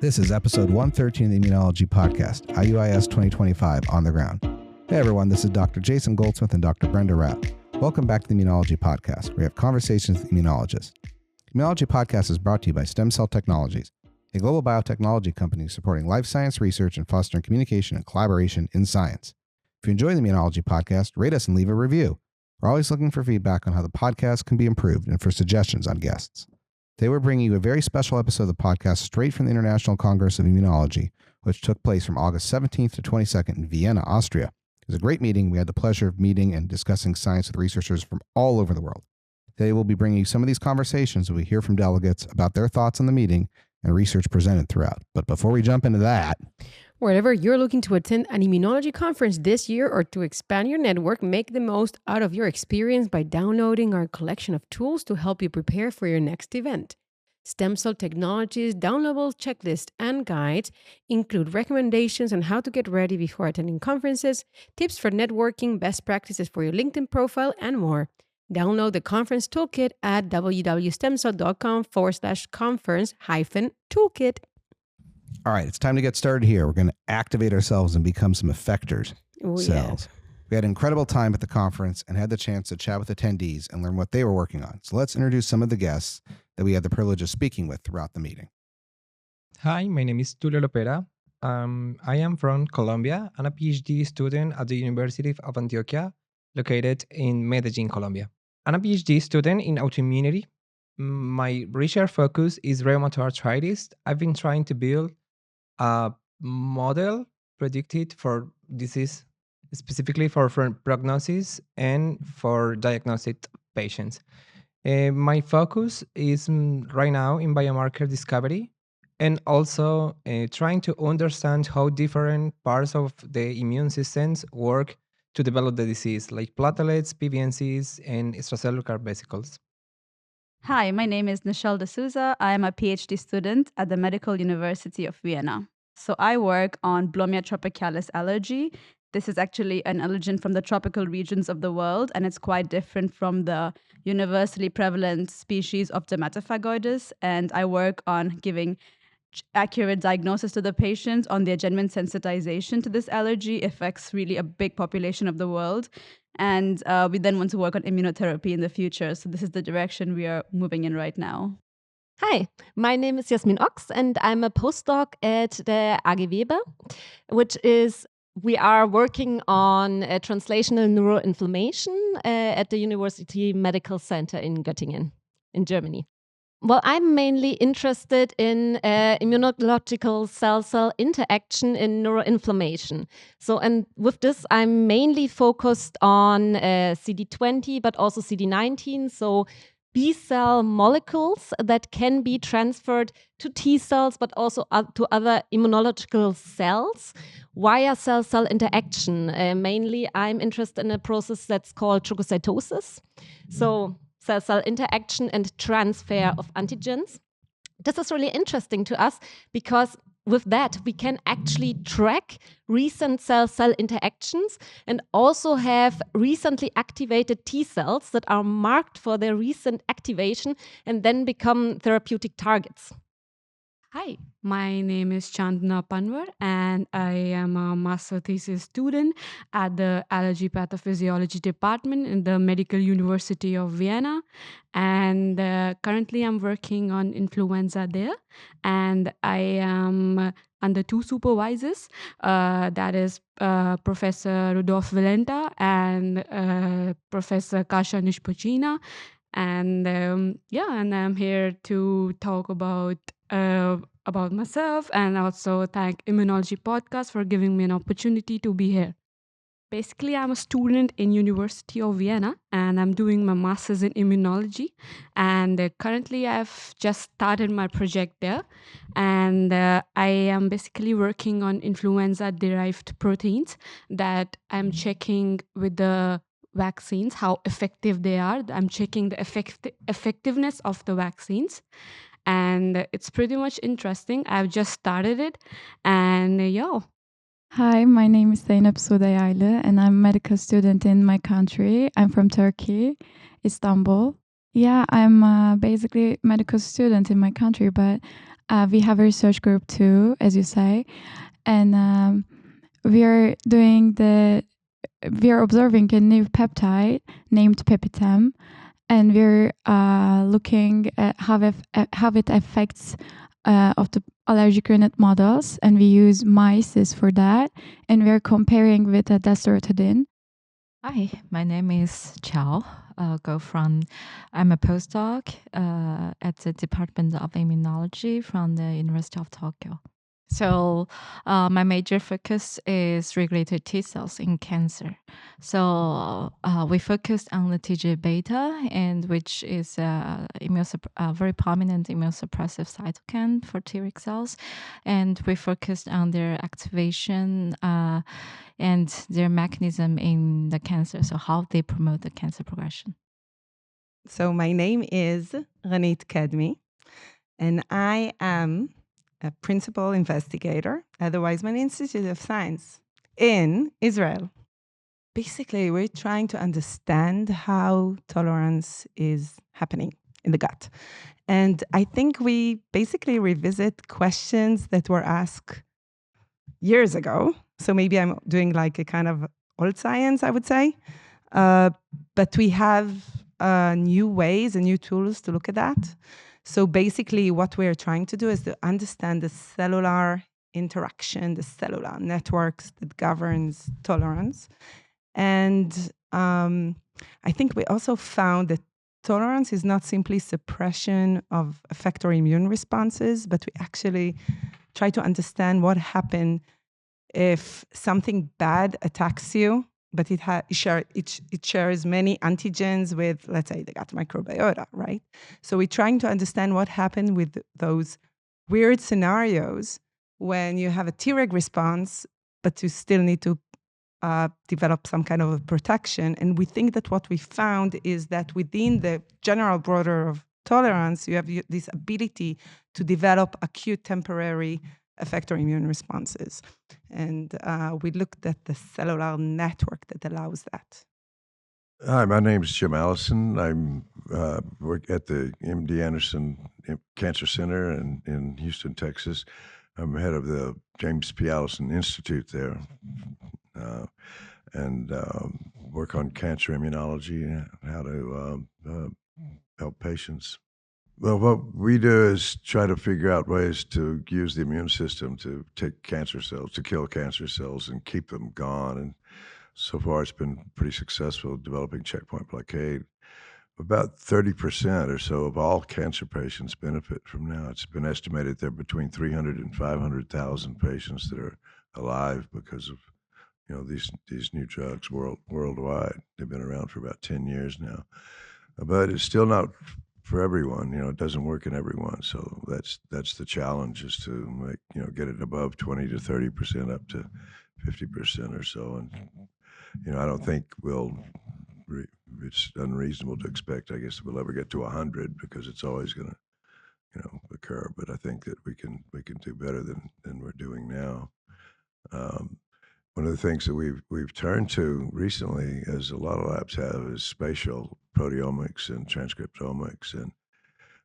This is episode 113 of the Immunology Podcast, IUIS 2025, On the Ground. Hey everyone, this is Dr. Jason Goldsmith and Dr. Brenda Rapp. Welcome back to the Immunology Podcast, where we have conversations with immunologists. The Immunology Podcast is brought to you by STEMCELL Technologies, a global biotechnology company supporting life science research and fostering communication and collaboration in science. If you enjoy the Immunology Podcast, rate us and leave a review. We're always looking for feedback on how the podcast can be improved and for suggestions on guests. Today we're bringing you a very special episode of the podcast straight from the International Congress of Immunology, which took place from August 17th to 22nd in Vienna, Austria. It was a great meeting. We had the pleasure of meeting and discussing science with researchers from all over the world. Today we'll be bringing you some of these conversations as we hear from delegates about their thoughts on the meeting and research presented throughout. But before we jump into that, wherever you're looking to attend an immunology conference this year or to expand your network, make the most out of your experience by downloading our collection of tools to help you prepare for your next event. STEMCELL Technologies downloadable checklist and guides include recommendations on how to get ready before attending conferences, tips for networking, best practices for your LinkedIn profile, and more. Download the conference toolkit at www.stemcell.com/conference-toolkit. all right, it's time to get started here. We're going to activate ourselves and become some effectors cells. Yeah. We had an incredible time at the conference and had the chance to chat with attendees and learn what they were working on. So let's introduce some of the guests that we had the privilege of speaking with throughout the meeting. Hi, my name is Tulio Lopera. I am from Colombia and a PhD student at the University of Antioquia, located in Medellin, Colombia. I'm a PhD student in autoimmunity. My research focus is rheumatoid arthritis. I've been trying to build a model predicted for disease, specifically for prognosis and for diagnostic patients. My focus is right now in biomarker discovery and also trying to understand how different parts of the immune systems work to develop the disease, like platelets, PBMCs, and extracellular vesicles. Hi, my name is Nichelle De Souza. I am a PhD student at the Medical University of Vienna. So I work on Blomia tropicalis allergy. This is actually an allergen from the tropical regions of the world, and it's quite different from the universally prevalent species of Dermatophagoides. And I work on giving accurate diagnosis to the patient on their genuine sensitization to this allergy. Affects really a big population of the world. And we then want to work on immunotherapy in the future. So this is the direction we are moving in right now. Hi, my name is Jasmin Ochs, and I'm a postdoc at the AG Weber, which is we are working on translational neuroinflammation at the University Medical Center in Göttingen, in Germany. Well, I'm mainly interested in immunological cell-cell interaction in neuroinflammation. So, and with this, I'm mainly focused on CD20, but also CD19. So, B-cell molecules that can be transferred to T cells, but also to other immunological cells via cell-cell interaction. Mainly, I'm interested in a process that's called phagocytosis. So, cell-cell interaction and transfer of antigens. This is really interesting to us because with that, we can actually track recent cell-cell interactions and also have recently activated T cells that are marked for their recent activation and then become therapeutic targets. Hi, my name is Chandana Panwar, and I am a master thesis student at the Allergy Pathophysiology Department in the Medical University of Vienna. And currently I'm working on influenza there, and I am under two supervisors, that is Professor Rudolf Valenta and Professor Kasia Nishpochina. And and I'm here to talk about myself and also thank Immunology Podcast for giving me an opportunity to be here. Basically, I'm a student in University of Vienna and I'm doing my master's in immunology. And currently, I've just started my project there. And I am basically working on influenza-derived proteins that I'm checking with the vaccines, how effective they are. I'm checking the effectiveness of the vaccines. And it's pretty much interesting. I've just started it. And Hi, my name is Zeynep Sudayayle, and I'm a medical student in my country. I'm from Turkey, Istanbul. Yeah, I'm basically a medical student in my country, but We have a research group too, as you say, and we are observing a new peptide named Pepitem, and we're looking at how it affects of the allergic rhinitis models, and we use mice for that, and we're comparing with a desertidine. Hi, my name is Chao. I'm a postdoc at the Department of Immunology from the University of Tokyo. So my major focus is regulated T cells in cancer. So we focused on the TGF beta, and which is a very prominent immunosuppressive cytokine for Treg cells, and we focused on their activation and their mechanism in the cancer. So how they promote the cancer progression. So my name is Ranit Kadmi, and I am a principal investigator at the Weizmann Institute of Science in Israel. Basically, we're trying to understand how tolerance is happening in the gut. And I think we basically revisit questions that were asked years ago. So maybe I'm doing like a kind of old science, I would say. But we have new ways and new tools to look at that. So basically what we're trying to do is to understand the cellular interaction, the cellular networks that governs tolerance. And I think we also found that tolerance is not simply suppression of effector immune responses, but we actually try to understand what happened if something bad attacks you, but it shares many antigens with, let's say, the gut microbiota, right? So we're trying to understand what happened with those weird scenarios when you have a Treg response, but you still need to develop some kind of a protection. And we think that what we found is that within the general border of tolerance, you have this ability to develop acute temporary effector immune responses. And we looked at the cellular network that allows that. Hi, my name is Jim Allison. I work at the MD Anderson Cancer Center in Houston, Texas. I'm head of the James P. Allison Institute there, and work on cancer immunology and how to help patients. Well, what we do is try to figure out ways to use the immune system to take cancer cells, to kill cancer cells and keep them gone. And so far, it's been pretty successful developing checkpoint blockade. About 30% or so of all cancer patients benefit from now. It's been estimated there are between 300 and 500,000 patients that are alive because of these new drugs worldwide. They've been around for about 10 years now, but it's still not for everyone. It doesn't work in everyone. So that's the challenge, is to make get it above 20 to 30%, up to 50% or so. And I don't think it's unreasonable to expect, I guess, we'll ever get to 100, because it's always going to occur. But I think that we can do better than we're doing now. One of the things that we've turned to recently, as a lot of labs have, is spatial proteomics and transcriptomics. And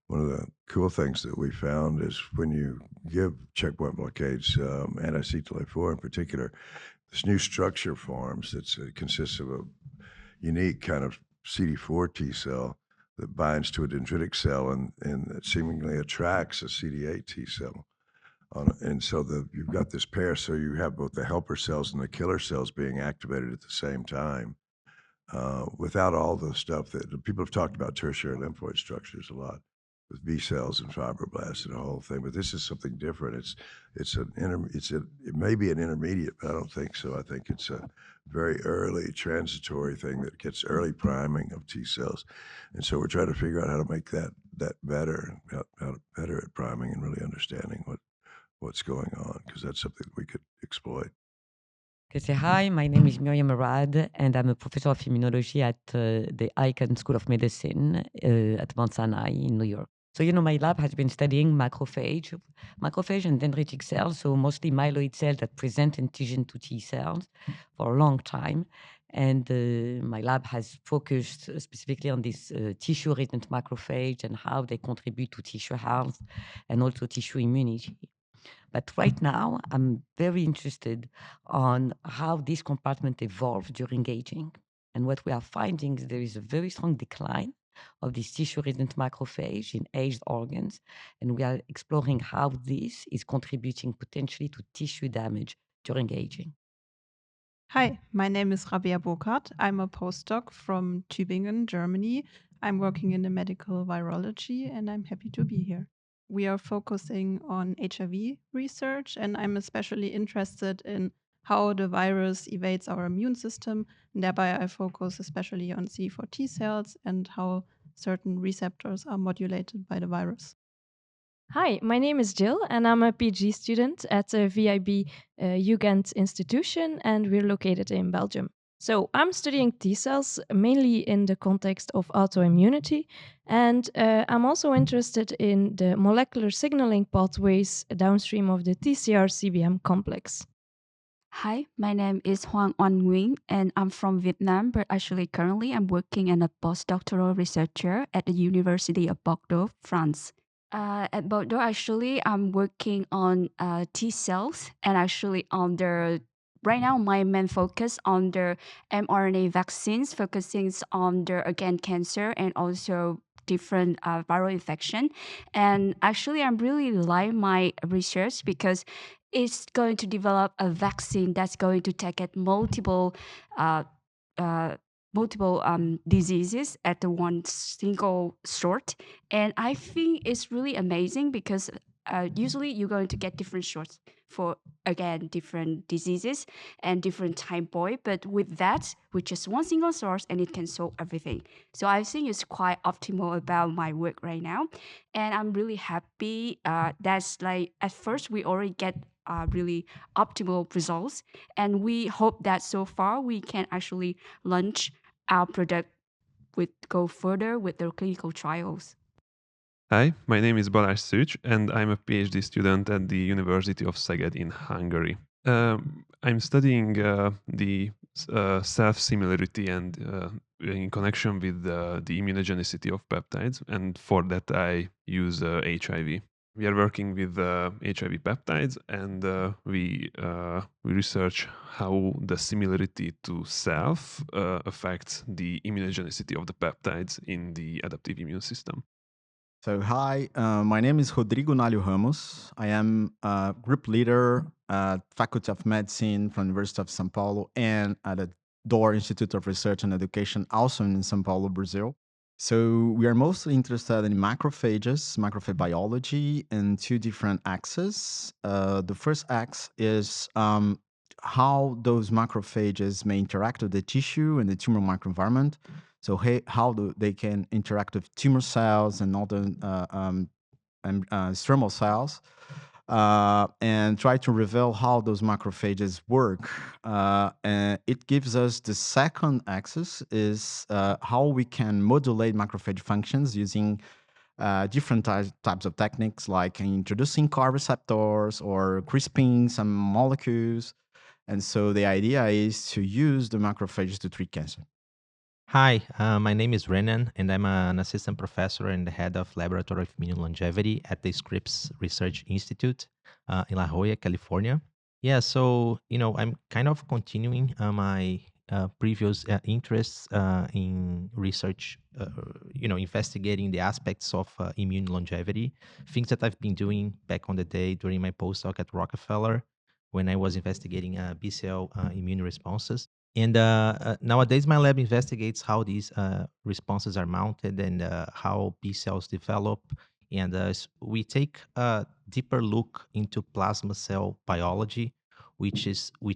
one of the cool things that we found is when you give checkpoint blockades, anti-CTLA-4 in particular, this new structure forms that consists of a unique kind of CD4 T cell that binds to a dendritic cell and that seemingly attracts a CD8 T cell. And so you've got this pair, so you have both the helper cells and the killer cells being activated at the same time, without all the stuff that people have talked about, tertiary lymphoid structures a lot, with B cells and fibroblasts and the whole thing. But this is something different. It may be an intermediate, but I don't think so. I think it's a very early transitory thing that gets early priming of T cells. And so we're trying to figure out how to make that better, how better at priming and really understanding what's going on, because that's something that we could exploit. Okay, hi, my name is Miriam Arad, and I'm a professor of immunology at the Icahn School of Medicine at Mount Sinai in New York. So, my lab has been studying macrophage and dendritic cells, so mostly myeloid cells that present antigen to T cells for a long time. And my lab has focused specifically on this tissue-resident macrophage and how they contribute to tissue health and also tissue immunity. But right now, I'm very interested on how this compartment evolved during aging. And what we are finding is there is a very strong decline of this tissue-resident macrophage in aged organs. And we are exploring how this is contributing potentially to tissue damage during aging. Hi, my name is Rabea Burkhardt. I'm a postdoc from Tübingen, Germany. I'm working in the medical virology and I'm happy to be here. We are focusing on HIV research, and I'm especially interested in how the virus evades our immune system. And thereby, I focus especially on CD4 T cells and how certain receptors are modulated by the virus. Hi, my name is Jill, and I'm a PG student at the VIB Ugent institution, and we're located in Belgium. So I'm studying T cells mainly in the context of autoimmunity, and I'm also interested in the molecular signaling pathways downstream of the TCR-CBM complex. Hi, my name is Hoàng Oanh Nguyen, and I'm from Vietnam, but actually currently I'm working as a postdoctoral researcher at the University of Bordeaux, France. At Bordeaux, actually, I'm working on T cells, and actually on the right now my main focus on the mRNA vaccines, focusing on the again cancer and also different viral infection. And actually, I really like my research because it's going to develop a vaccine that's going to target multiple diseases at the one single shot. And I think it's really amazing because usually you're going to get different shots for, again, different diseases and different time point. But with that, with just one single source, and it can solve everything. So I think it's quite optimal about my work right now. And I'm really happy that's like, at first, we already get really optimal results. And we hope that so far we can actually launch our product go further with the clinical trials. Hi, my name is Balázs Szűcs, and I'm a PhD student at the University of Szeged in Hungary. I'm studying the self-similarity and in connection with the immunogenicity of peptides, and for that I use HIV. We are working with HIV peptides, and we research how the similarity to self affects the immunogenicity of the peptides in the adaptive immune system. So hi, my name is Rodrigo Nalho Ramos. I am a group leader at Faculty of Medicine from University of São Paulo and at the DOR Institute of Research and Education, also in São Paulo, Brazil. So we are mostly interested in macrophages, macrophage biology, in two different axes. The first axe is how those macrophages may interact with the tissue and the tumor microenvironment. So how they can interact with tumor cells and other stromal cells, and try to reveal how those macrophages work. And it gives us the second axis is how we can modulate macrophage functions using different types of techniques, like introducing CAR receptors or crisping some molecules. And so the idea is to use the macrophages to treat cancer. Hi, my name is Renan, and I'm an assistant professor and the head of Laboratory of Immunology at the Scripps Research Institute in La Jolla, California. Yeah, so, I'm kind of continuing my previous interests in research, investigating the aspects of immune longevity, things that I've been doing back on the day during my postdoc at Rockefeller when I was investigating B-cell immune responses. And nowadays, my lab investigates how these responses are mounted and how B cells develop. And we take a deeper look into plasma cell biology, which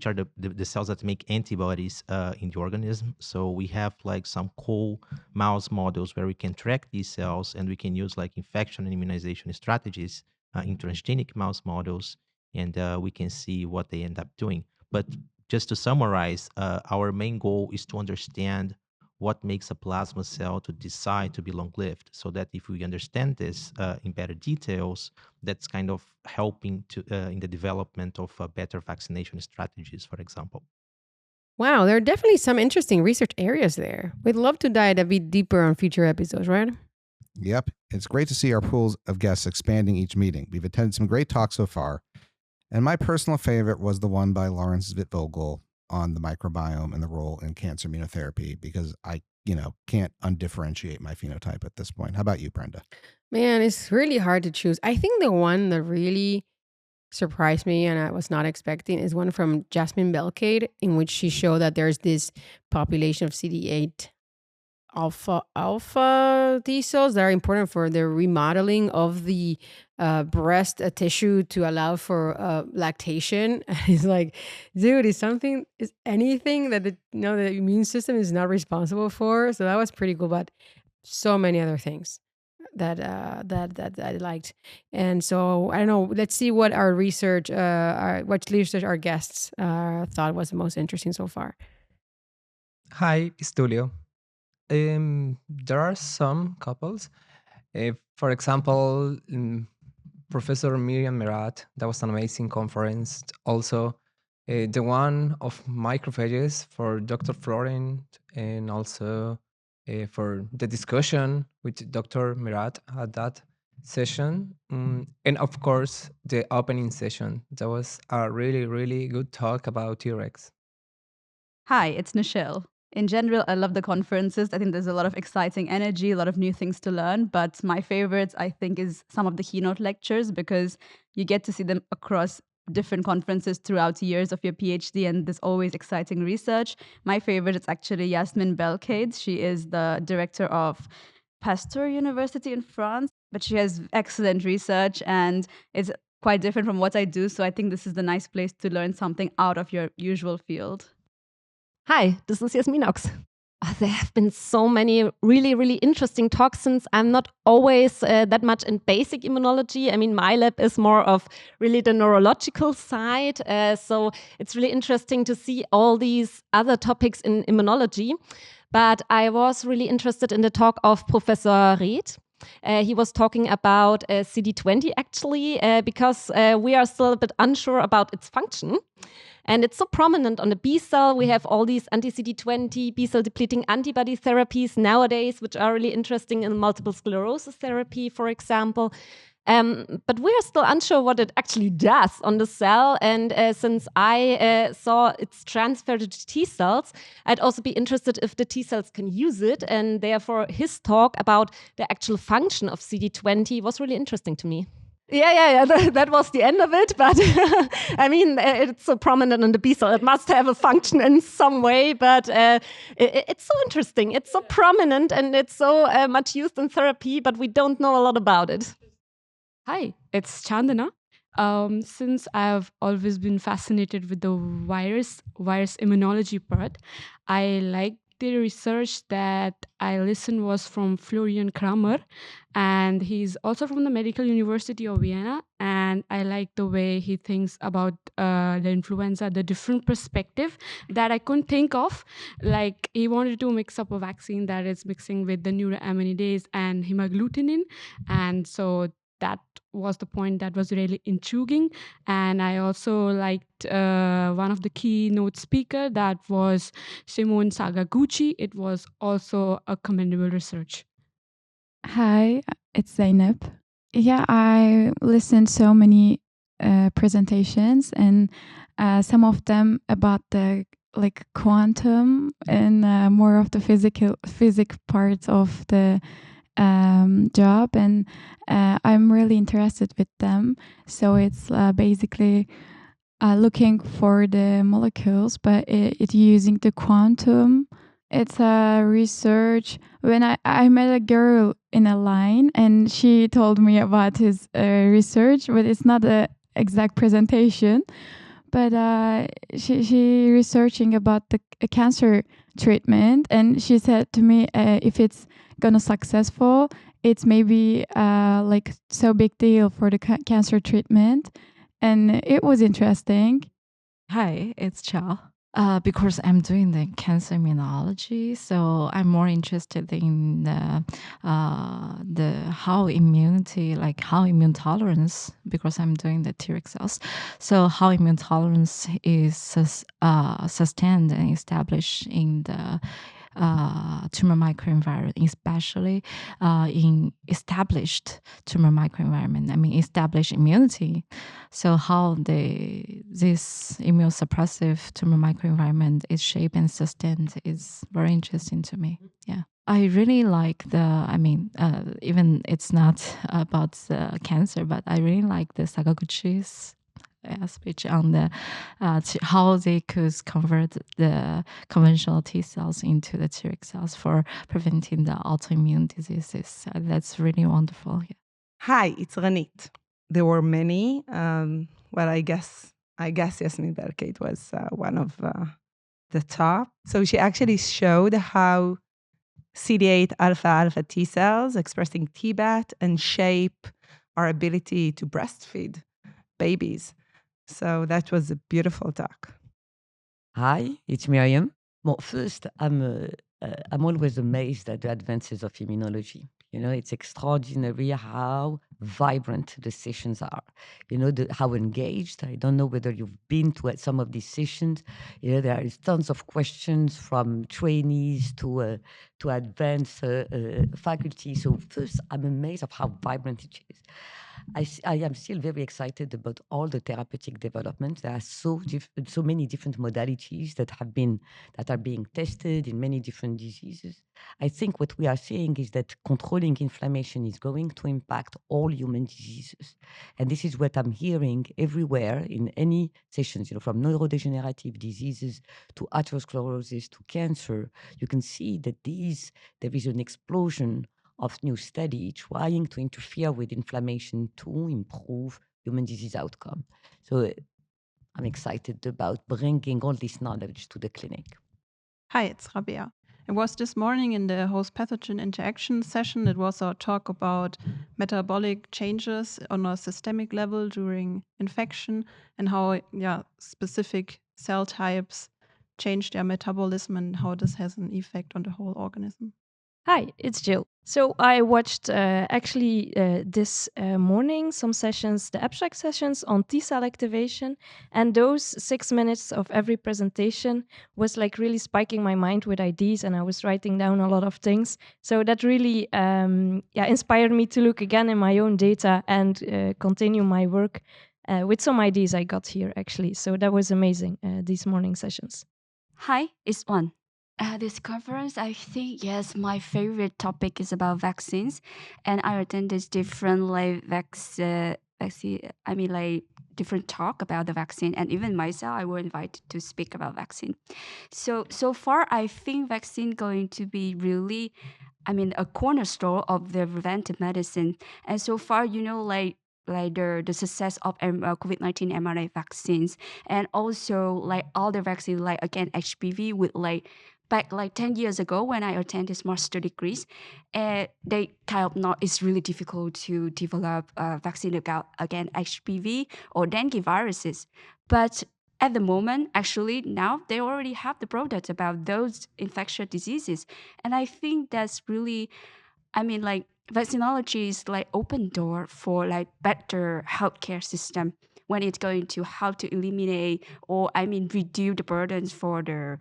are the cells that make antibodies in the organism. So we have like some cool mouse models where we can track these cells, and we can use like infection and immunization strategies in transgenic mouse models, and we can see what they end up doing. But just to summarize, our main goal is to understand what makes a plasma cell to decide to be long-lived, so that if we understand this in better details, that's kind of helping to in the development of better vaccination strategies, for example. Wow, there are definitely some interesting research areas there. We'd love to dive a bit deeper on future episodes, right? Yep. It's great to see our pools of guests expanding each meeting. We've attended some great talks so far. And my personal favorite was the one by Lawrence Witvogel on the microbiome and the role in cancer immunotherapy, because I, can't undifferentiate my phenotype at this point. How about you, Brenda? Man, it's really hard to choose. I think the one that really surprised me and I was not expecting is one from Jasmine Belcade, in which she showed that there's this population of CD8 alpha T cells that are important for the remodeling of the breast tissue to allow for lactation. And it's like, dude, is anything that the immune system is not responsible for? So that was pretty cool, but so many other things that I liked. And so I don't know. Let's see what our research, our guests thought was the most interesting so far. Hi, it's Tulio. There are some couples. For example, Professor Miriam Merat, that was an amazing conference. Also, the one of macrophages for Dr. Florent, and also for the discussion with Dr. Merat at that session. And of course, the opening session. That was a really, really good talk about T-Rex. Hi, it's Nichelle. In general, I love the conferences. I think there's a lot of exciting energy, a lot of new things to learn. But my favorites, I think, is some of the keynote lectures, because you get to see them across different conferences throughout years of your PhD, and there's always exciting research. My favorite is actually Jasmine Belcade. She is the director of Pasteur University in France, but she has excellent research and it's quite different from what I do. So I think this is the nice place to learn something out of your usual field. Hi, this is Jasmin Ox. There have been so many really, really interesting talks, since I'm not always that much in basic immunology. I mean, my lab is more of really the neurological side. So it's really interesting to see all these other topics in immunology. But I was really interested in the talk of Professor Reed. He was talking about CD20 actually, because we are still a bit unsure about its function. And it's so prominent on the B cell. We have all these anti-CD20 B cell depleting antibody therapies nowadays, which are really interesting in multiple sclerosis therapy, for example. But we are still unsure what it actually does on the cell. And since I saw its transfer to T cells, I'd also be interested if the T cells can use it. And therefore, his talk about the actual function of CD20 was really interesting to me. Yeah. That was the end of it. But I mean, it's so prominent on the B cell. It must have a function in some way. But it's so interesting. It's so prominent and it's so much used in therapy, but we don't know a lot about it. Hi, it's Chandana. Since I've always been fascinated with the virus immunology part, I like the research that I listened was from Florian Kramer, and he's also from the Medical University of Vienna. And I like the way he thinks about the influenza, the different perspective that I couldn't think of. Like, he wanted to mix up a vaccine that is mixing with the neuroaminidase and hemagglutinin, and so that was the point that was really intriguing. And I also liked one of the keynote speaker, that was Simone Sagaguchi. It was also a commendable research. Hi, it's Zainab. Yeah, I listened so many presentations, and some of them about the quantum and more of the physics parts of the job, and I'm really interested with them. So it's basically looking for the molecules, but it using the quantum. It's a research. When I met a girl in a line, and she told me about his research, but it's not an exact presentation. But she researching about the cancer treatment, and she said to me, if it's gonna successful, it's maybe so big deal for the cancer treatment, and it was interesting. Hi, it's Chao. Because I'm doing the cancer immunology, so I'm more interested in the how immunity, like how immune tolerance, because I'm doing the Treg cells. So how immune tolerance is sustained and established in the tumor microenvironment, especially in established tumor microenvironment. I mean, established immunity. So how this immunosuppressive tumor microenvironment is shaped and sustained is very interesting to me. Yeah. I really like even it's not about cancer, but I really like the Sakaguchi's speech on how they could convert the conventional T cells into the Treg cells for preventing the autoimmune diseases. That's really wonderful. Yeah. Hi, it's Ranit. There were many, but I guess Yasmin Berkate was one of the top. So she actually showed how CD8 alpha alpha T cells expressing TBAT and shape our ability to breastfeed babies. So that was a beautiful talk. Hi, it's Miriam. Well, first, I'm always amazed at the advances of immunology. You know, it's extraordinary how vibrant the sessions are. You know, how engaged. I don't know whether you've been to some of these sessions. You know, there is tons of questions from trainees to advanced faculty. So first, I'm amazed of how vibrant it is. I am still very excited about all the therapeutic developments. There are so many different modalities that are being tested in many different diseases. I think what we are seeing is that controlling inflammation is going to impact all human diseases, and this is what I'm hearing everywhere in any sessions. You know, from neurodegenerative diseases to atherosclerosis to cancer, you can see that there is an explosion of new study trying to interfere with inflammation to improve human disease outcome. So I'm excited about bringing all this knowledge to the clinic. Hi, it's Rabea. It was this morning in the host pathogen interaction session. It was a talk about metabolic changes on a systemic level during infection and how specific cell types change their metabolism and how this has an effect on the whole organism. Hi, it's Jill. So I watched this morning some sessions, the abstract sessions on T cell activation, and those 6 minutes of every presentation was like really spiking my mind with ideas, and I was writing down a lot of things. So that really inspired me to look again in my own data and continue my work with some ideas I got here actually. So that was amazing, these morning sessions. Hi, it's One. This conference, I think, yes, my favorite topic is about vaccines, and I attended different different talk about the vaccine, and even myself, I was invited to speak about vaccine. So far, I think vaccine going to be really, a cornerstone of the preventive medicine, and so far, the success of COVID-19 mRNA vaccines, and also like all the vaccines like again HPV with back like 10 years ago when I attended master degrees, they kind of not, it's really difficult to develop a vaccine against HPV or dengue viruses. But at the moment, actually, now they already have the product about those infectious diseases. And I think that's really, vaccinology is like open door for like better healthcare system when it's going to how to eliminate or reduce the burdens for the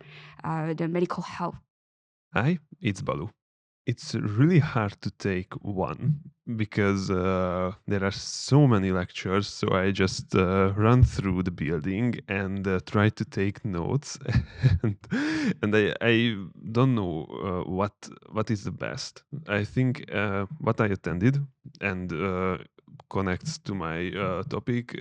medical health. Hi, it's Balu. It's really hard to take one because there are so many lectures. So I just run through the building and try to take notes, and I don't know what is the best. I think what I attended and connects to my topic.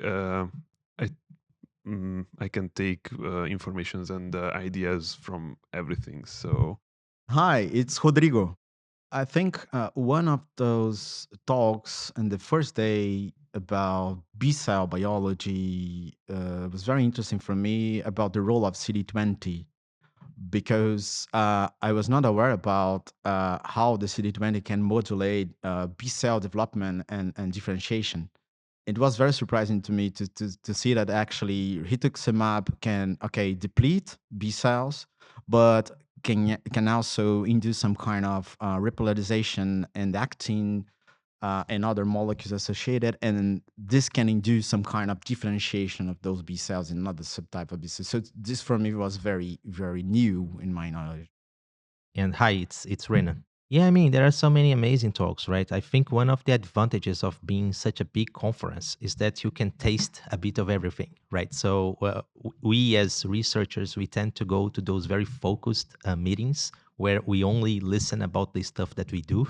I can take informations and ideas from everything. So Hi, it's Rodrigo. I think one of those talks on the first day about B cell biology was very interesting for me about the role of CD20 because I was not aware about how the CD20 can modulate B cell development and differentiation. it was very surprising to me to see that actually rituximab can deplete B cells, but can also induce some kind of repolarization and actin and other molecules associated, and this can induce some kind of differentiation of those B cells in another subtype of B cells. So this for me was very, very new in my knowledge. And hi, it's Renan. Yeah, I mean, there are so many amazing talks, right? I think one of the advantages of being such a big conference is that you can taste a bit of everything, right? So we as researchers, we tend to go to those very focused meetings where we only listen about the stuff that we do.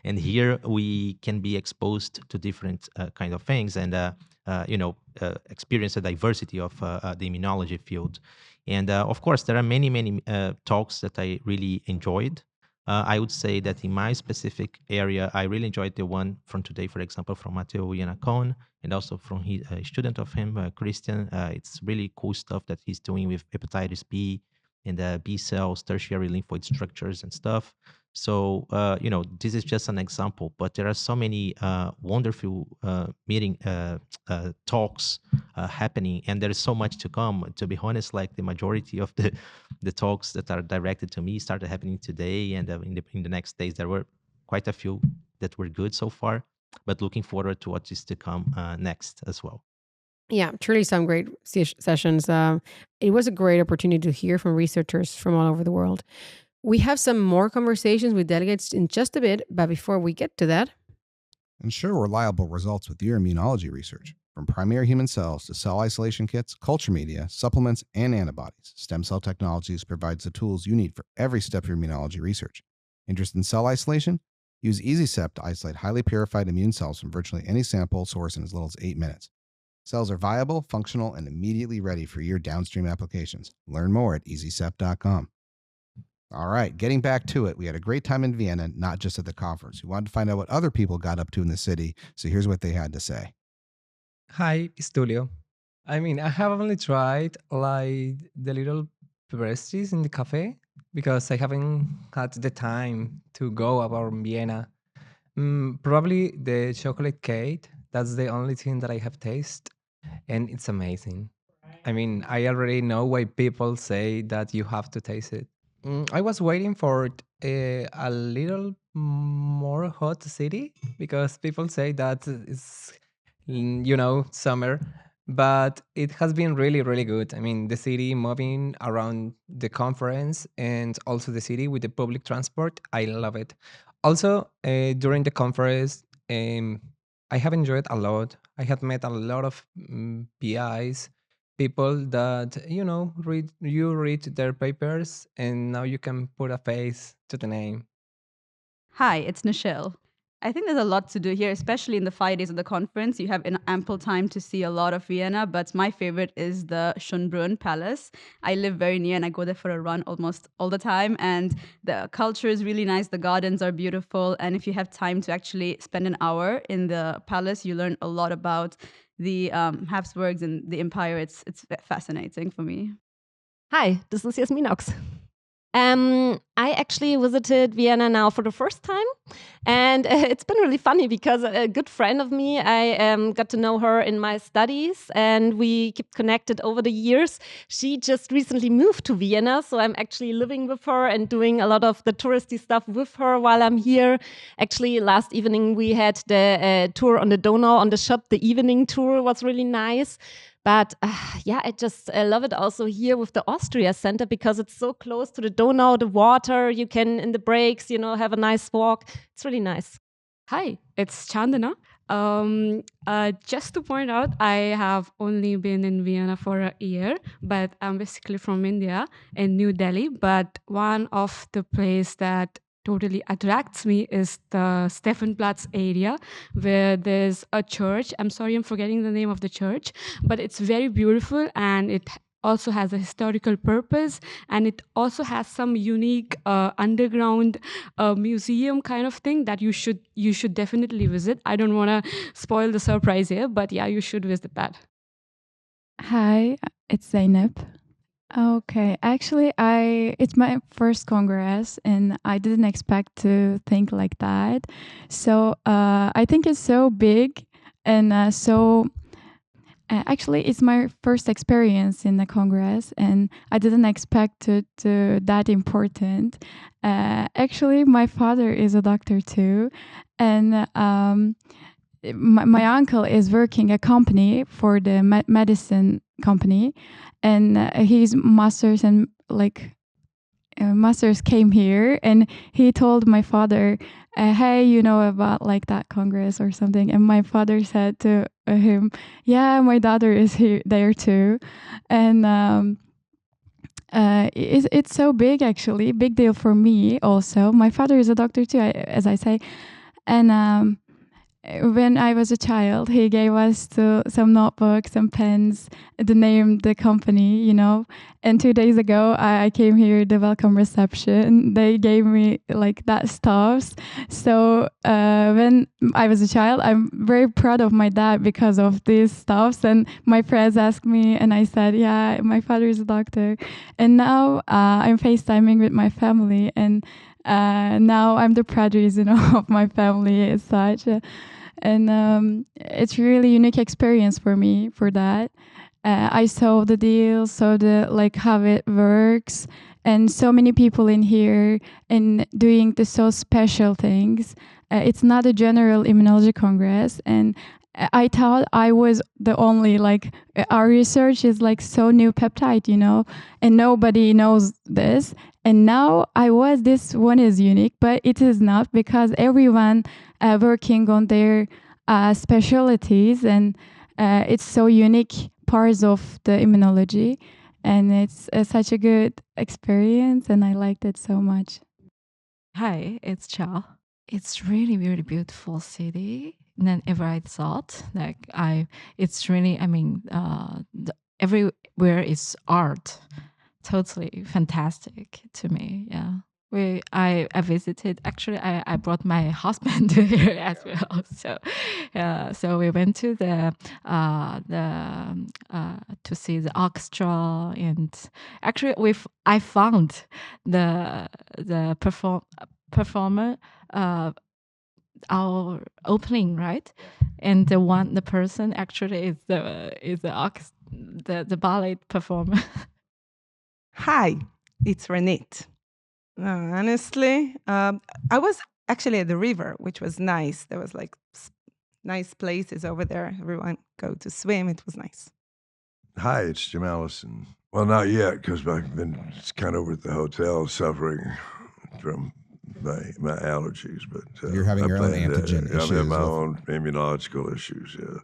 And here we can be exposed to different kind of things and, experience a diversity of the immunology field. And of course, there are many, many talks that I really enjoyed. I would say that in my specific area, I really enjoyed the one from today, for example, from Matteo Iannacone, and also from a student of him, Christian. It's really cool stuff that he's doing with hepatitis B and B cells, tertiary lymphoid structures and stuff. So, this is just an example, but there are so many wonderful meeting talks happening, and there is so much to come. To be honest, like the majority of the talks that are directed to me started happening today, and in the next days there were quite a few that were good so far. But looking forward to what is to come next as well. Yeah, truly some great sessions. It was a great opportunity to hear from researchers from all over the world. We have some more conversations with delegates in just a bit, but before we get to that, ensure reliable results with your immunology research. From primary human cells to cell isolation kits, culture media, supplements, and antibodies, STEMCELL Technologies provides the tools you need for every step of your immunology research. Interested in cell isolation? Use EasyCep to isolate highly purified immune cells from virtually any sample source in as little as 8 minutes. Cells are viable, functional, and immediately ready for your downstream applications. Learn more at easycep.com. All right, getting back to it, we had a great time in Vienna, not just at the conference. We wanted to find out what other people got up to in the city, so here's what they had to say. Hi, it's Tulio. I mean, I have only tried like the little pastries in the cafe because I haven't had the time to go about Vienna. Probably the chocolate cake. That's the only thing that I have tasted, and it's amazing. I mean, I already know why people say that you have to taste it. I was waiting for a little more hot city because people say that it's summer, but it has been really, really good. I mean, the city moving around the conference and also the city with the public transport, I love it. Also, during the conference, I have enjoyed a lot. I have met a lot of PIs, people that read their papers, and now you can put a face to the name. Hi, it's Nichelle. I think there's a lot to do here, especially in the 5 days of the conference. You have ample time to see a lot of Vienna, but my favorite is the Schönbrunn Palace. I live very near and I go there for a run almost all the time. And the culture is really nice. The gardens are beautiful. And if you have time to actually spend an hour in the palace, you learn a lot about the Habsburgs and the empire. It's fascinating for me. Hi, this is Jasmin Ox. I actually visited Vienna now for the first time, and it's been really funny because a good friend of me, I got to know her in my studies, and we kept connected over the years. She just recently moved to Vienna, so I'm actually living with her and doing a lot of the touristy stuff with her while I'm here. Actually, last evening we had the tour on the Donau on the shop. The evening tour was really nice. But I just love it also here with the Austria Center because it's so close to the Donau, the water. You can, in the breaks, have a nice walk. It's really nice. Hi, it's Chandana. Just to point out, I have only been in Vienna for a year, but I'm basically from India in New Delhi. But one of the places that totally attracts me is the Stephanplatz area where there's a church. I'm sorry, I'm forgetting the name of the church, but it's very beautiful and it also has a historical purpose, and it also has some unique underground museum kind of thing that you should definitely visit. I don't want to spoil the surprise here, but yeah, you should visit that. Hi, it's Zainab. Okay, actually, it's my first congress, and I didn't expect to think like that. So I think it's so big, And so actually, it's my first experience in the Congress, and I didn't expect it to that important. Actually, my father is a doctor too, and my uncle is working a company for the medicine company, and his masters and masters came here, and he told my father, hey, you know about like that congress or something, and my father said to him, yeah, my daughter is here there too. And it's so big, actually big deal for me also. My father is a doctor too, as I say. And when I was a child, he gave us some notebooks and pens to name the company, you know. And 2 days ago, I came here, the welcome reception. They gave me like that stuff. So when I was a child, I'm very proud of my dad because of these stuffs. And my friends asked me, and I said, yeah, my father is a doctor. And now I'm FaceTiming with my family, and now I'm the proud reason of my family as such. And it's really unique experience for me for that. I saw the deal, saw the like how it works, and so many people in here and doing the so special things. It's not a general immunology congress, and I thought I was the only like our research is like so new peptide, you know, and nobody knows this. And now this one is unique, but it is not, because everyone working on their specialties, and it's so unique parts of the immunology, and it's such a good experience, and I liked it so much. Hi, it's Chao. It's really, really beautiful city than ever I thought. It's really, everywhere is art. Totally fantastic to me. Yeah. I visited. Actually, I brought my husband here as well. So we went to to see the orchestra, and actually I found the performer our opening, right? And the person actually is the ballet performer. Hi, it's Renate. Honestly, I was actually at the river, which was nice. There was like nice places over there. Everyone go to swim. It was nice. Hi, it's Jim Allison. Well, not yet, because I've been kind of with the hotel suffering from my allergies. But you're having your own antigen issues. I'm having my own immunological issues. Yeah.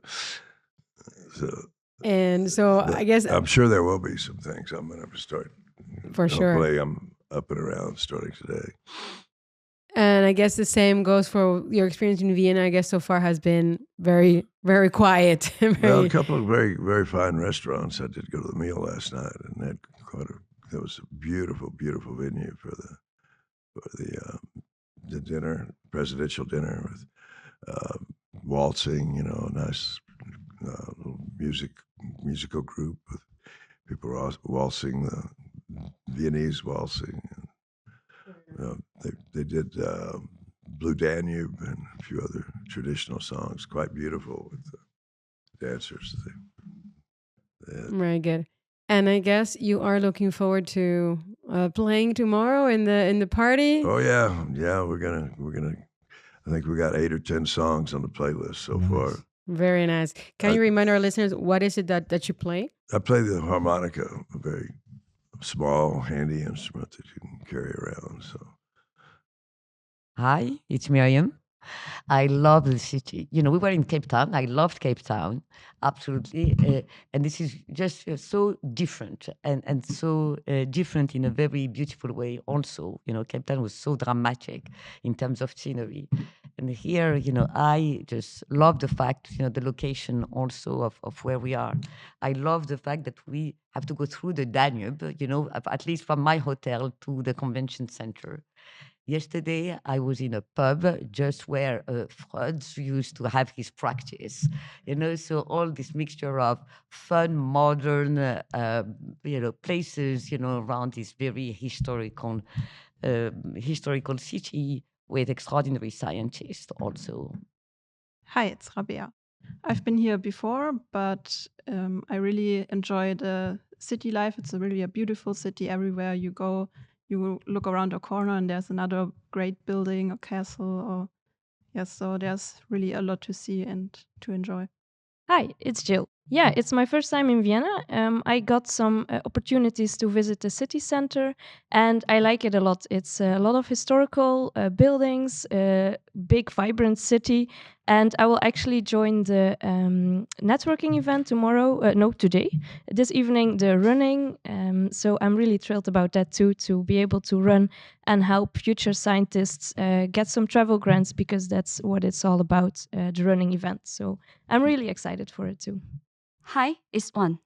So I guess I'm sure there will be some things I'm going to start. For sure. Hopefully, I'm up and around starting today. And I guess the same goes for your experience in Vienna. I guess so far has been very, very quiet. Well, a couple of very, very fine restaurants. I did go to the meal last night, and that was a beautiful, beautiful venue for the dinner, presidential dinner with waltzing. You know, nice little musical group with people waltzing, the Viennese waltzing. They did Blue Danube and a few other traditional songs, quite beautiful with the dancers. Very good. And I guess you are looking forward to playing tomorrow in the party. Oh yeah, we're gonna. I think we got 8 or 10 songs on the playlist so far. Very nice. Can you remind our listeners what is it that you play? I play the harmonica, a very small, handy instrument that you can carry around. So, hi, it's Miriam. I love the city. You know, we were in Cape Town. I loved Cape Town, absolutely. And this is just so different and so different in a very beautiful way also. You know, Cape Town was so dramatic in terms of scenery. And here, you know, I just love the fact, you know, the location also of where we are. I love the fact that we have to go through the Danube, you know, at least from my hotel to the convention center. Yesterday, I was in a pub just where Freud used to have his practice. You know, so all this mixture of fun, modern, you know, places, you know, around this very historical city with extraordinary scientists also. Hi, it's Rabea. I've been here before, but I really enjoy the city life. It's really a beautiful city. Everywhere you go, you look around a corner and there's another great building, a castle, or yes, so there's really a lot to see and to enjoy. Hi, it's Jill. Yeah, it's my first time in Vienna. I got some opportunities to visit the city center, and I like it a lot. It's a lot of historical buildings, big, vibrant city, and I will actually join the networking event tomorrow. No, today, this evening, the running. So I'm really thrilled about that too, to be able to run and help future scientists get some travel grants, because that's what it's all about, the running event. So I'm really excited for it too. Hi, it's One.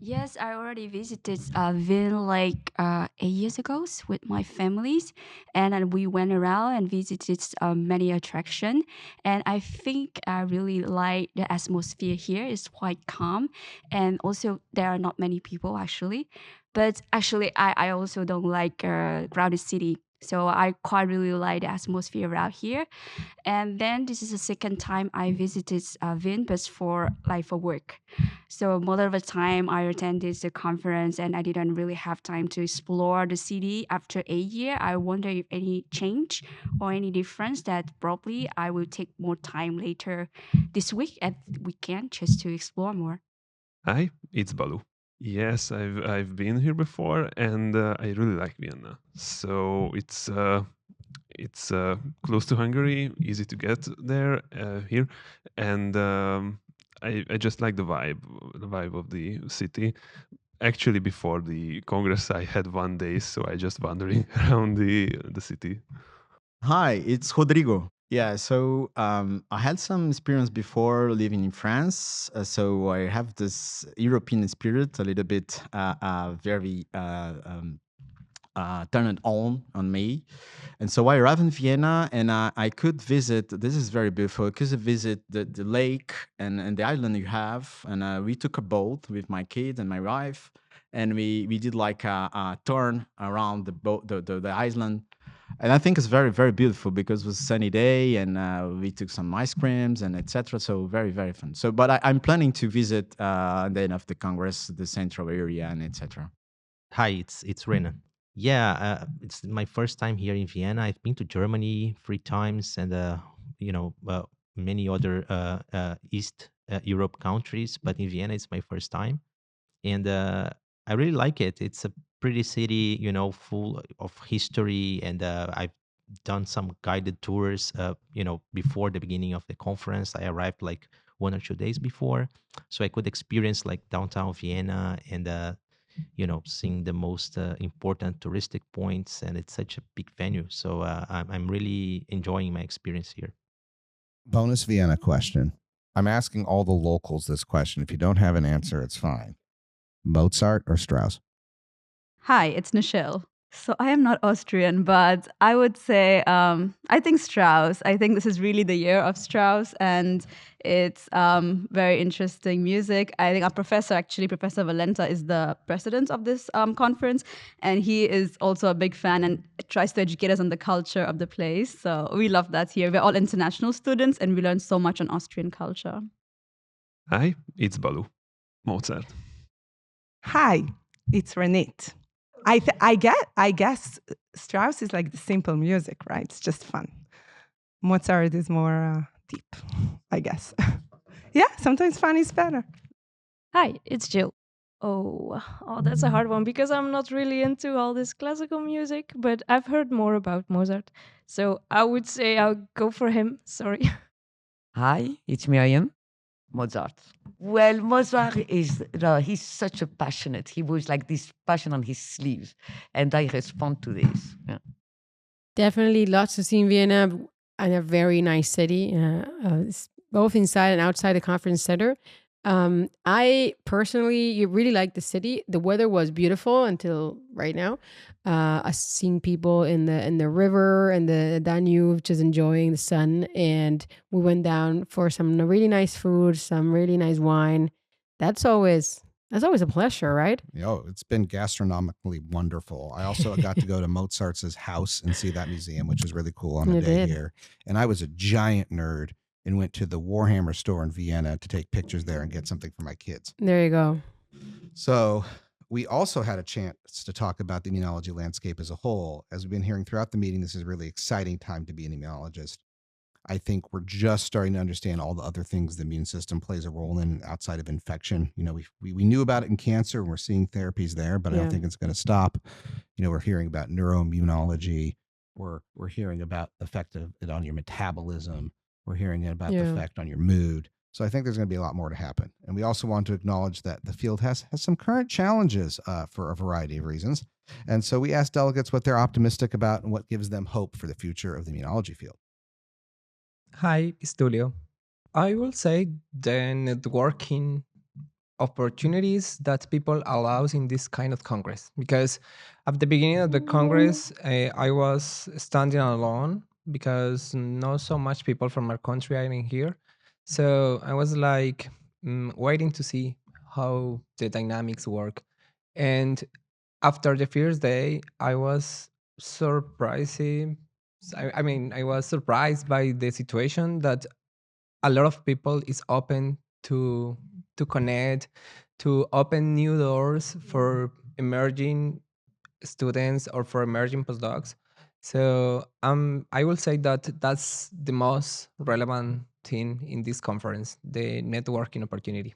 Yes, I already visited Vienna like 8 years ago with my families, and then we went around and visited many attractions. And I think I really like the atmosphere here. It's quite calm, and also there are not many people actually. But actually, I also don't like crowded city. So I quite really like the atmosphere around here. And then this is the second time I visited Vienna, but for work. So most of the time I attended the conference and I didn't really have time to explore the city. After 8 years, I wonder if any change or any difference that probably I will take more time later this week at weekend just to explore more. Hi, it's Balu. Yes, I've been here before, and I really like Vienna. So it's close to Hungary, easy to get there here, and I just like the vibe of the city. Actually, before the Congress, I had 1 day, so I just wandering around the city. Hi, it's Rodrigo. Yeah, so I had some experience before living in France. So I have this European spirit a little bit very turned on me. And so I arrived in Vienna and I could visit, this is very beautiful, I could visit the lake and the island you have. And we took a boat with my kid and my wife. And we did like a turn around the boat, the island. And I think it's very, very beautiful because it was a sunny day and we took some ice creams and etc. So very, very fun. So, but I'm planning to visit at the end of the Congress, the central area and etc. Hi, it's Renan. Yeah, it's my first time here in Vienna. I've been to Germany 3 times and many other East Europe countries, but in Vienna it's my first time, and I really like it. It's a pretty city, full of history, and I've done some guided tours. Before the beginning of the conference, I arrived like 1 or 2 days before, so I could experience like downtown Vienna and seeing the most important touristic points, and it's such a big venue. So I'm really enjoying my experience here. Bonus Vienna question. I'm asking all the locals this question. If you don't have an answer, it's fine. Mozart or Strauss? Hi, it's Nichelle. So I am not Austrian, but I would say I think Strauss. I think this is really the year of Strauss, and it's very interesting music. I think our professor, actually, Professor Valenta, is the president of this conference, and he is also a big fan and tries to educate us on the culture of the place. So we love that here. We're all international students, and we learn so much on Austrian culture. Hi, it's Balu. Mozart. Hi, it's Renate. I guess Strauss is like the simple music, right? It's just fun. Mozart is more deep, I guess. Yeah, sometimes fun is better. Hi, it's Jill. Oh, that's a hard one because I'm not really into all this classical music, but I've heard more about Mozart. So I would say I'll go for him. Sorry. Hi, it's Miriam. Mozart. Well, Mozart is, he's such a passionate. He was like this passion on his sleeve. And I respond to this. Yeah. Definitely lots to see in Vienna and a very nice city, both inside and outside the conference center. I personally really like the city. The weather was beautiful until right now. I seen people in the river and the Danube just enjoying the sun, and we went down for some really nice food, some really nice wine. That's always a pleasure, right? It's been gastronomically wonderful. I also got to go to Mozart's house and see that museum, which was really cool on a day here. And I was a giant nerd and went to the Warhammer store in Vienna to take pictures there and get something for my kids. There you go. So we also had a chance to talk about the immunology landscape as a whole. As we've been hearing throughout the meeting, this is a really exciting time to be an immunologist. I think we're just starting to understand all the other things the immune system plays a role in outside of infection. You know, we knew about it in cancer and we're seeing therapies there, but I don't think it's going to stop. You know, we're hearing about neuroimmunology. We're hearing about the effect of it on your metabolism. We're hearing about the effect on your mood. So I think there's going to be a lot more to happen. And we also want to acknowledge that the field has some current challenges for a variety of reasons. And so we asked delegates what they're optimistic about and what gives them hope for the future of the immunology field. Hi, it's Tulio. I will say the networking opportunities that people allows in this kind of congress, because at the beginning of the congress I was standing alone because not so much people from our country are in here. So I was like waiting to see how the dynamics work. And after the first day I was surprising. I was surprised by the situation that a lot of people is open to connect, to open new doors for emerging students or for emerging postdocs. So I will say that that's the most relevant thing in this conference, the networking opportunity.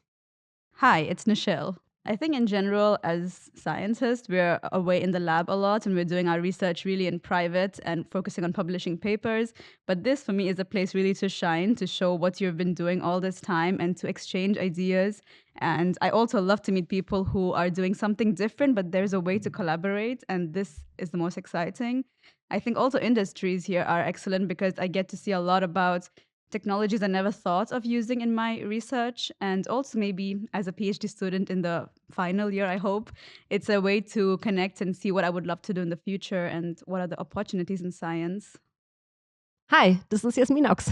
Hi, it's Nichelle. I think in general, as scientists, we're away in the lab a lot and we're doing our research really in private and focusing on publishing papers. But this, for me, is a place really to shine, to show what you've been doing all this time and to exchange ideas. And I also love to meet people who are doing something different, but there's a way to collaborate. And this is the most exciting. I think also industries here are excellent because I get to see a lot about technologies I never thought of using in my research. And also, maybe as a PhD student in the final year, I hope it's a way to connect and see what I would love to do in the future and what are the opportunities in science. Hi, this is Jasmin Ox.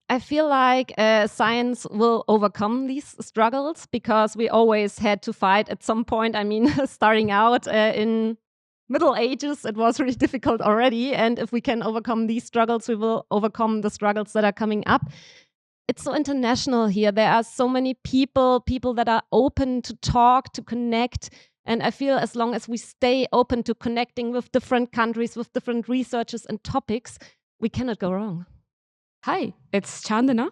I feel like science will overcome these struggles because we always had to fight at some point. I mean, starting out in Middle Ages, it was really difficult already. And if we can overcome these struggles, we will overcome the struggles that are coming up. It's so international here. There are so many people that are open to talk, to connect. And I feel as long as we stay open to connecting with different countries, with different researchers and topics, we cannot go wrong. Hi, it's Chandana.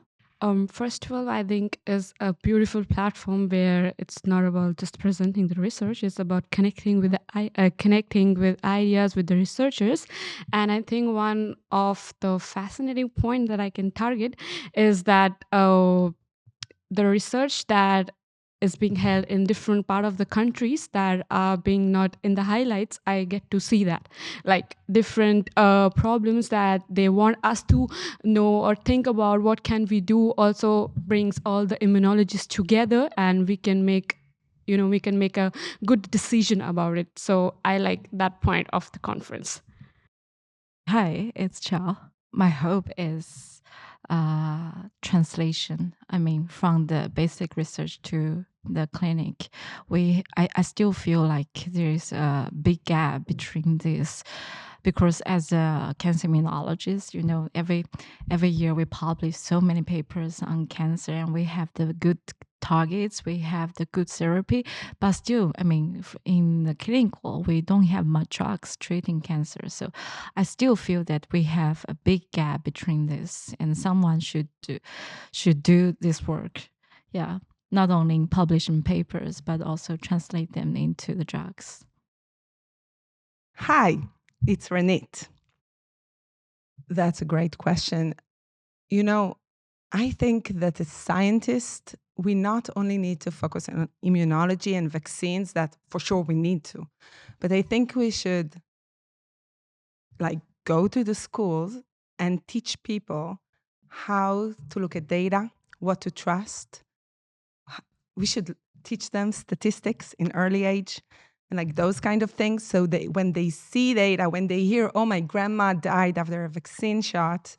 First of all, I think is a beautiful platform where it's not about just presenting the research; it's about connecting with connecting with ideas with the researchers. And I think one of the fascinating point that I can target is that the research that is being held in different part of the countries that are being not in the highlights, I get to see that like different problems that they want us to know or think about what can we do also brings all the immunologists together and we can make a good decision about it. So I like that point of the conference. Hi, it's Chao. My hope is translation. I mean, from the basic research to the clinic. I still feel like there is a big gap between this, because as a cancer immunologist, every year we publish so many papers on cancer, and we have the good targets, we have the good therapy, but still, I mean, in the clinical, we don't have much drugs treating cancer. So I still feel that we have a big gap between this, and someone should do this work. Yeah, not only publishing papers, but also translate them into the drugs. Hi, it's Renit. That's a great question. You know, I think that as scientists, we not only need to focus on immunology and vaccines, that for sure we need to, but I think we should go to the schools and teach people how to look at data, what to trust. We should teach them statistics in early age and those kind of things. So when they see data, when they hear, oh, my grandma died after a vaccine shot,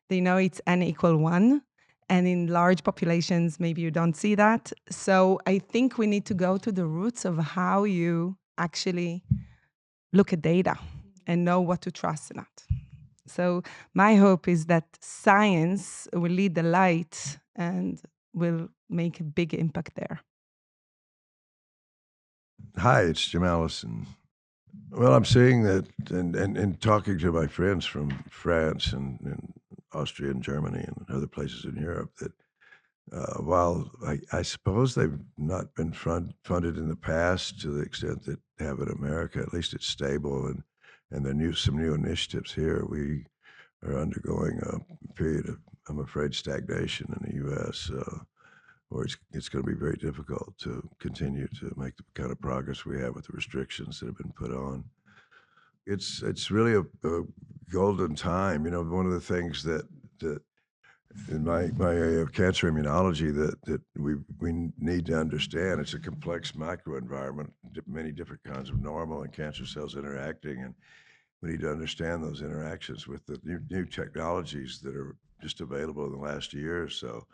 they know it's N equal 1. And in large populations, maybe you don't see that. So I think we need to go to the roots of how you actually look at data and know what to trust or not. So my hope is that science will lead the light and will make a big impact there. Hi, it's Jim Allison. Well, I'm seeing that, and talking to my friends from France and Austria and Germany and other places in Europe, that while I suppose they've not been funded in the past to the extent that they have in America, at least it's stable, and some new initiatives here. We are undergoing a period of, I'm afraid, stagnation in the U.S. Or it's going to be very difficult to continue to make the kind of progress we have with the restrictions that have been put on. It's really a golden time. You know, one of the things that in my area of cancer immunology that we need to understand, it's a complex microenvironment, many different kinds of normal and cancer cells interacting, and we need to understand those interactions with the new technologies that are just available in the last year or so.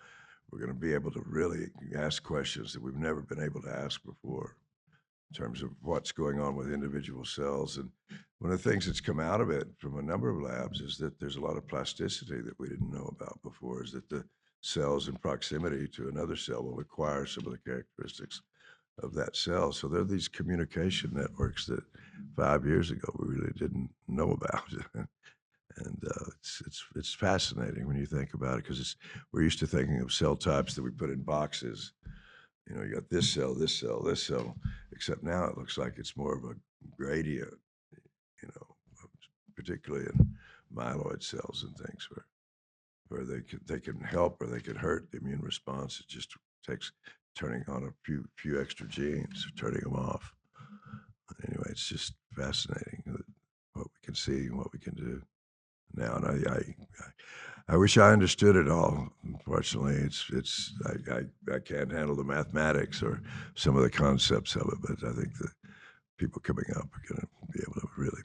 We're going to be able to really ask questions that we've never been able to ask before in terms of what's going on with individual cells. And one of the things that's come out of it from a number of labs is that there's a lot of plasticity that we didn't know about before, is that the cells in proximity to another cell will acquire some of the characteristics of that cell. So there are these communication networks that 5 years ago we really didn't know about. And it's fascinating when you think about it, because we're used to thinking of cell types that we put in boxes. You know, you got this cell, this cell, this cell, except now it looks like it's more of a gradient, you know, particularly in myeloid cells and things where they can help or they can hurt the immune response. It just takes turning on a few extra genes, turning them off. Anyway, it's just fascinating what we can see and what we can do now. And I wish I understood it all. Unfortunately, I can't handle the mathematics or some of the concepts of it, but I think the people coming up are going to be able to really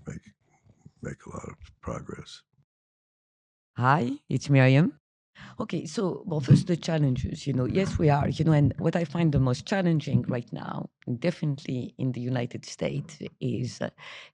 make a lot of progress. Hi, it's Miriam. Okay, so, well, first the challenges, yes, we are, and what I find the most challenging right now, definitely in the United States, is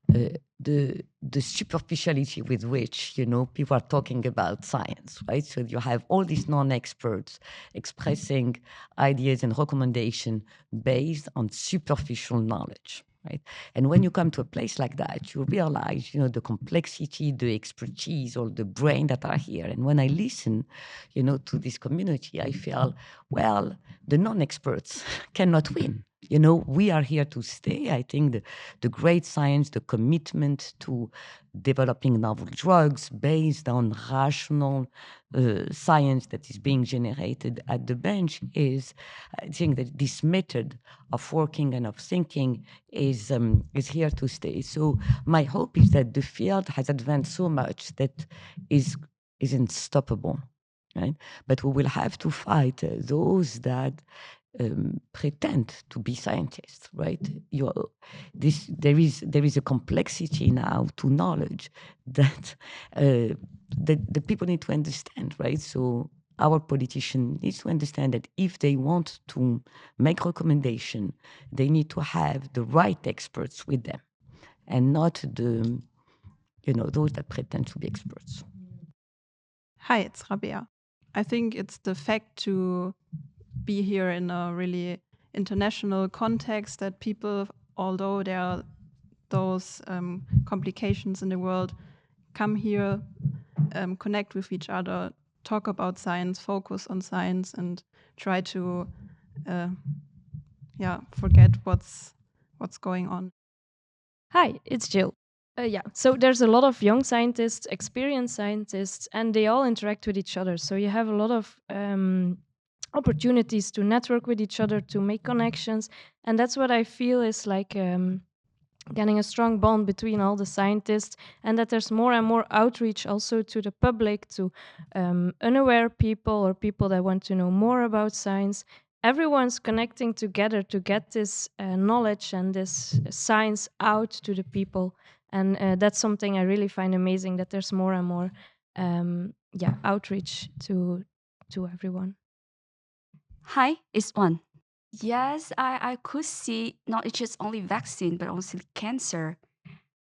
the superficiality with which, people are talking about science, right? So you have all these non-experts expressing ideas and recommendations based on superficial knowledge. Right? And when you come to a place like that, you realize, the complexity, the expertise, or the brain that are here. And when I listen, to this community, I feel, well, the non-experts cannot win. We are here to stay. I think the great science, the commitment to developing novel drugs based on rational science that is being generated at the bench is, I think that this method of working and of thinking is here to stay. So my hope is that the field has advanced so much that is unstoppable, right? But we will have to fight those that pretend to be scientists, right? There is a complexity now to knowledge that the people need to understand, right? So our politician needs to understand that if they want to make recommendation, they need to have the right experts with them, and not those that pretend to be experts. Hi, it's Rabea. I think it's the fact to be here in a really international context that people, although there are those complications in the world, come here, connect with each other, talk about science, focus on science, and try to forget what's going on. Hi, it's Jill. So there's a lot of young scientists, experienced scientists, and they all interact with each other. So you have a lot of opportunities to network with each other, to make connections. And that's what I feel is like getting a strong bond between all the scientists, and that there's more and more outreach also to the public, to unaware people or people that want to know more about science. Everyone's connecting together to get this knowledge and this science out to the people. And that's something I really find amazing, that there's more and more outreach to everyone. Hi, it's One. Yes, I could see not just only vaccine, but also cancer.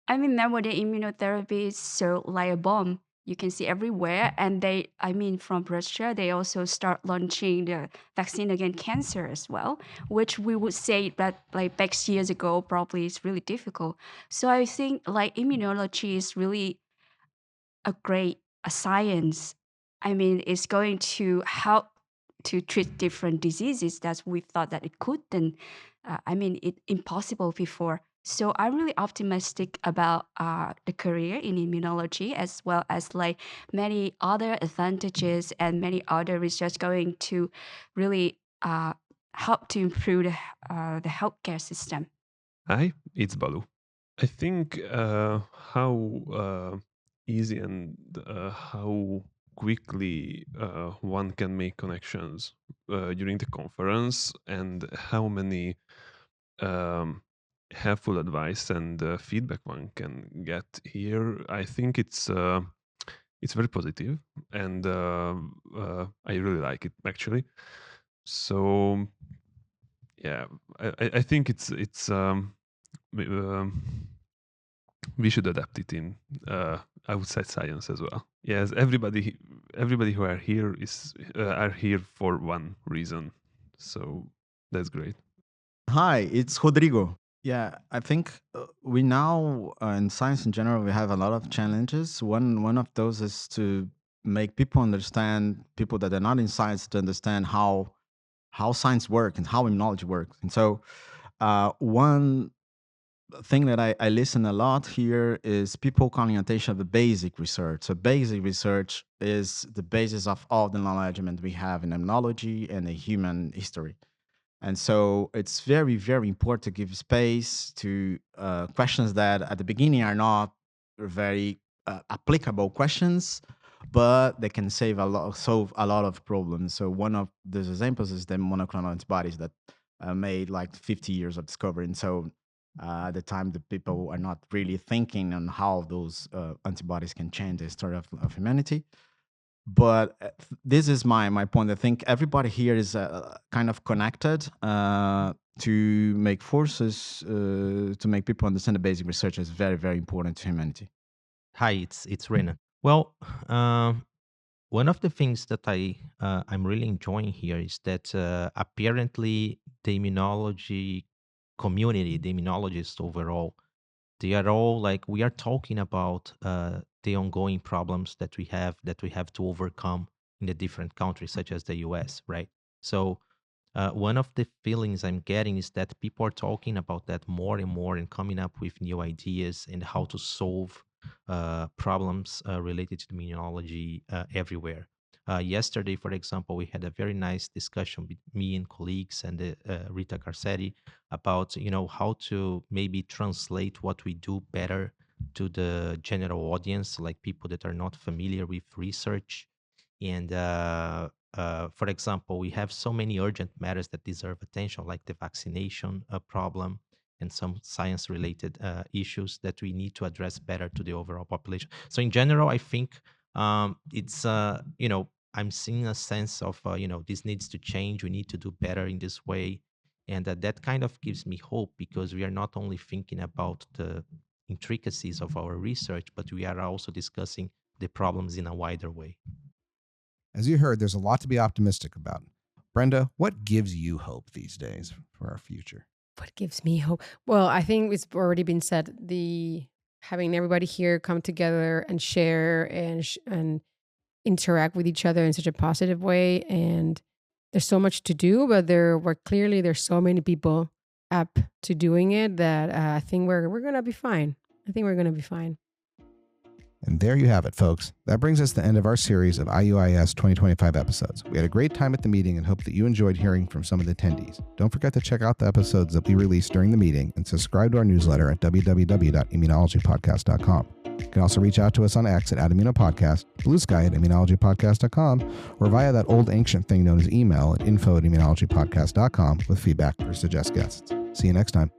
I remember the immunotherapy is so like a bomb. you can see everywhere. And from Russia, they also start launching the vaccine against cancer as well, which we would say that like back years ago, probably it's really difficult. So I think like immunology is really a great science. It's going to help to treat different diseases that we thought that it couldn't. It impossible before. So I'm really optimistic about the career in immunology, as well as like many other advantages and many other research going to really help to improve the healthcare system. Hi, it's Balu. I think how easy and how quickly one can make connections during the conference, and how many helpful advice and feedback one can get here. I think it's very positive, and I really like it actually. So yeah, I think it's we should adapt it in outside science as well. Yes, everybody who are here are here for one reason. So that's great. Hi, it's Rodrigo. Yeah, I think we now in science in general we have a lot of challenges. One of those is to make people that are not in science, to understand how science works and how immunology works. And so one thing that I listen a lot here is people calling attention to the basic research. So basic research is the basis of all the knowledge we have in immunology and the human history. And so it's very, very important to give space to questions that at the beginning are not very applicable questions, but they can solve a lot of problems. So one of those examples is the monoclonal antibodies that made like 50 years of discovery. And so at the time, the people are not really thinking on how those antibodies can change the story of humanity. But this is my point. I think everybody here is kind of connected to make forces to make people understand the basic research is very, very important to humanity. Hi, it's Renan. Well, one of the things that I'm really enjoying here is that apparently the immunology community, the immunologists overall, they are all like we are talking about the ongoing problems that we have to overcome in the different countries, such as the U.S. Right? So one of the feelings I'm getting is that people are talking about that more and more and coming up with new ideas and how to solve problems related to immunology everywhere. Yesterday, for example, we had a very nice discussion with me and colleagues and Rita Garcetti about how to maybe translate what we do better to the general audience, like people that are not familiar with research. And for example, we have so many urgent matters that deserve attention, like the vaccination problem and some science-related issues that we need to address better to the overall population. So in general, I think it's I'm seeing a sense of this needs to change. We need to do better in this way, and that kind of gives me hope, because we are not only thinking about the intricacies of our research, but we are also discussing the problems in a wider way. As you heard, there's a lot to be optimistic about. Brenda, what gives you hope these days for our future? What gives me hope? Well, I think it's already been said. Having everybody here come together and share and interact with each other in such a positive way. And there's so much to do, but there's so many people up to doing it that I think we're gonna be fine. I think we're gonna be fine. And there you have it, folks. That brings us to the end of our series of IUIS 2025 episodes. We had a great time at the meeting and hope that you enjoyed hearing from some of the attendees. Don't forget to check out the episodes that we released during the meeting and subscribe to our newsletter at www.immunologypodcast.com. You can also reach out to us on X at @immunopodcast, Blue Sky at immunologypodcast.com, or via that old ancient thing known as email at info@immunologypodcast.com with feedback or suggest guests. See you next time.